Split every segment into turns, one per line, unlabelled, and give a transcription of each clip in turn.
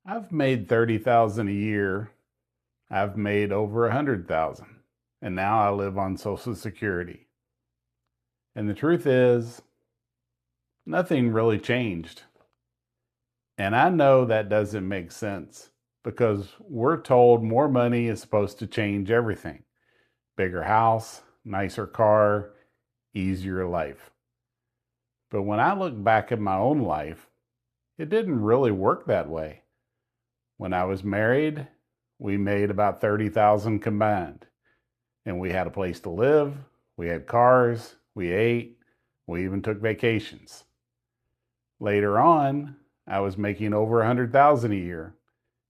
I've made 30,000 a year. I've made over 100,000. And now I live on Social Security. And the truth is, nothing really changed. And I know that doesn't make sense because we're told more money is supposed to change everything. Bigger house, nicer car, easier life. But when I look back at my own life, it didn't really work that way. When I was married, we made about 30,000 combined. And we had a place to live, we had cars, we ate, we even took vacations. Later on, I was making over 100,000 a year.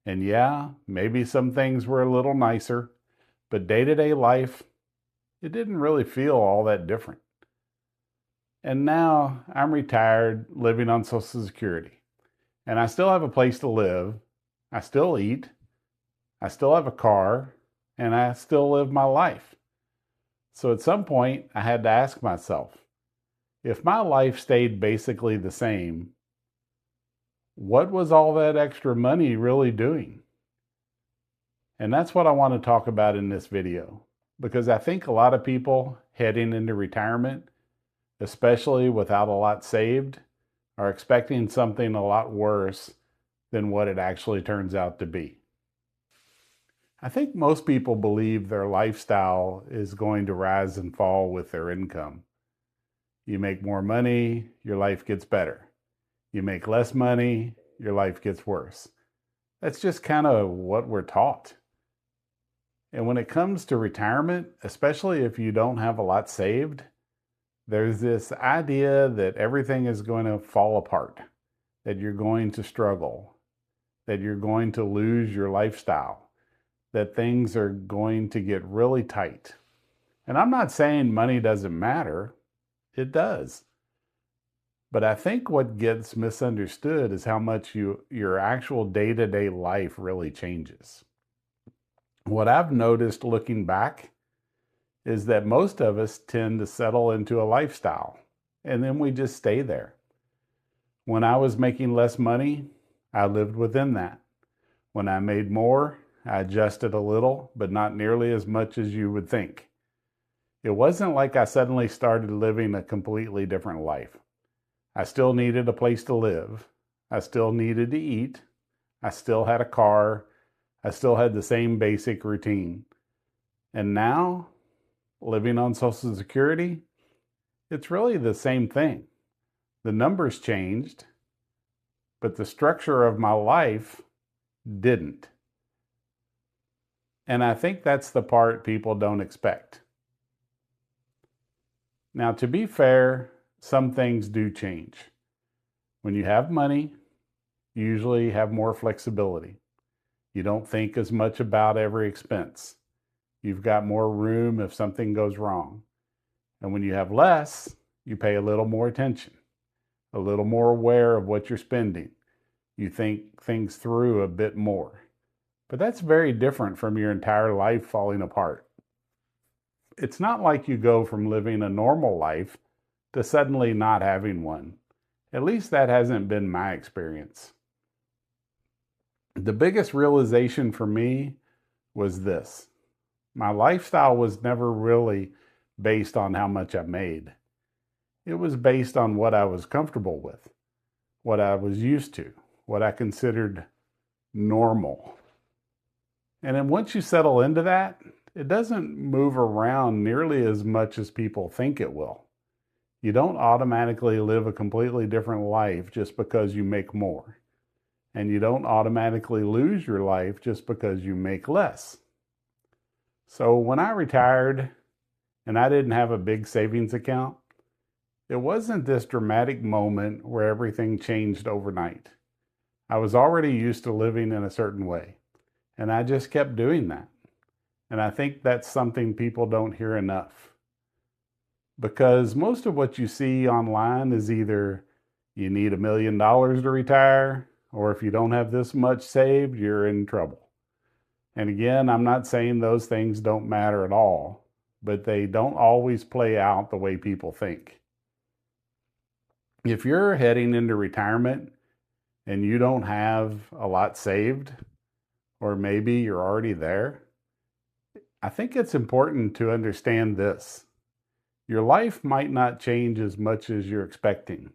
And yeah, maybe some things were a little nicer, but day-to-day life, it didn't really feel all that different. And now I'm retired, living on Social Security. And I still have a place to live, I still eat, I still have a car, and I still live my life. So at some point, I had to ask myself, if my life stayed basically the same, what was all that extra money really doing? And that's what I want to talk about in this video, because I think a lot of people heading into retirement, especially without a lot saved, are expecting something a lot worse than what it actually turns out to be. I think most people believe their lifestyle is going to rise and fall with their income. You make more money, your life gets better. You make less money, your life gets worse. That's just kind of what we're taught. And when it comes to retirement, especially if you don't have a lot saved, there's this idea that everything is going to fall apart, that you're going to struggle, that you're going to lose your lifestyle, that things are going to get really tight. And I'm not saying money doesn't matter, it does. But I think what gets misunderstood is how much your actual day-to-day life really changes. What I've noticed looking back is that most of us tend to settle into a lifestyle, and then we just stay there. When I was making less money, I lived within that. When I made more, I adjusted a little, but not nearly as much as you would think. It wasn't like I suddenly started living a completely different life. I still needed a place to live. I still needed to eat. I still had a car. I still had the same basic routine. And now, living on Social Security, it's really the same thing. The numbers changed, but the structure of my life didn't. And I think that's the part people don't expect. Now, to be fair, some things do change. When you have money, you usually have more flexibility. You don't think as much about every expense. You've got more room if something goes wrong. And when you have less, you pay a little more attention, a little more aware of what you're spending. You think things through a bit more. But that's very different from your entire life falling apart. It's not like you go from living a normal life to suddenly not having one. At least that hasn't been my experience. The biggest realization for me was this. My lifestyle was never really based on how much I made. It was based on what I was comfortable with, what I was used to, what I considered normal. And then once you settle into that, it doesn't move around nearly as much as people think it will. You don't automatically live a completely different life just because you make more. And you don't automatically lose your life just because you make less. So when I retired and I didn't have a big savings account, it wasn't this dramatic moment where everything changed overnight. I was already used to living in a certain way, and I just kept doing that. And I think that's something people don't hear enough. Because most of what you see online is either you need $1 million to retire, or if you don't have this much saved, you're in trouble. And again, I'm not saying those things don't matter at all, but they don't always play out the way people think. If you're heading into retirement and you don't have a lot saved, or maybe you're already there, I think it's important to understand this. Your life might not change as much as you're expecting.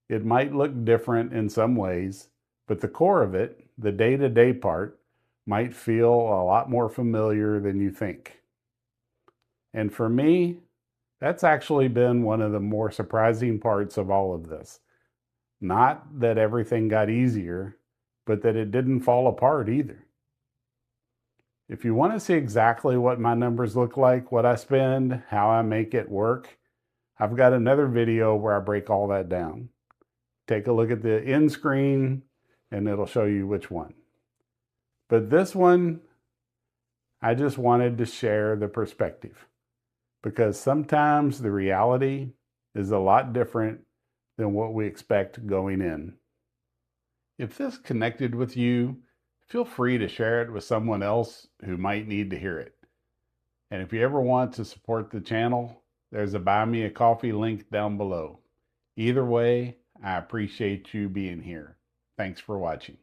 It might look different in some ways, but the core of it, the day-to-day part, might feel a lot more familiar than you think. And for me, that's actually been one of the more surprising parts of all of this. Not that everything got easier, but that it didn't fall apart either. If you want to see exactly what my numbers look like, what I spend, how I make it work, I've got another video where I break all that down. Take a look at the end screen and it'll show you which one. But this one, I just wanted to share the perspective, because sometimes the reality is a lot different than what we expect going in. If this connected with you, feel free to share it with someone else who might need to hear it. And if you ever want to support the channel, there's a Buy Me a Coffee link down below. Either way, I appreciate you being here. Thanks for watching.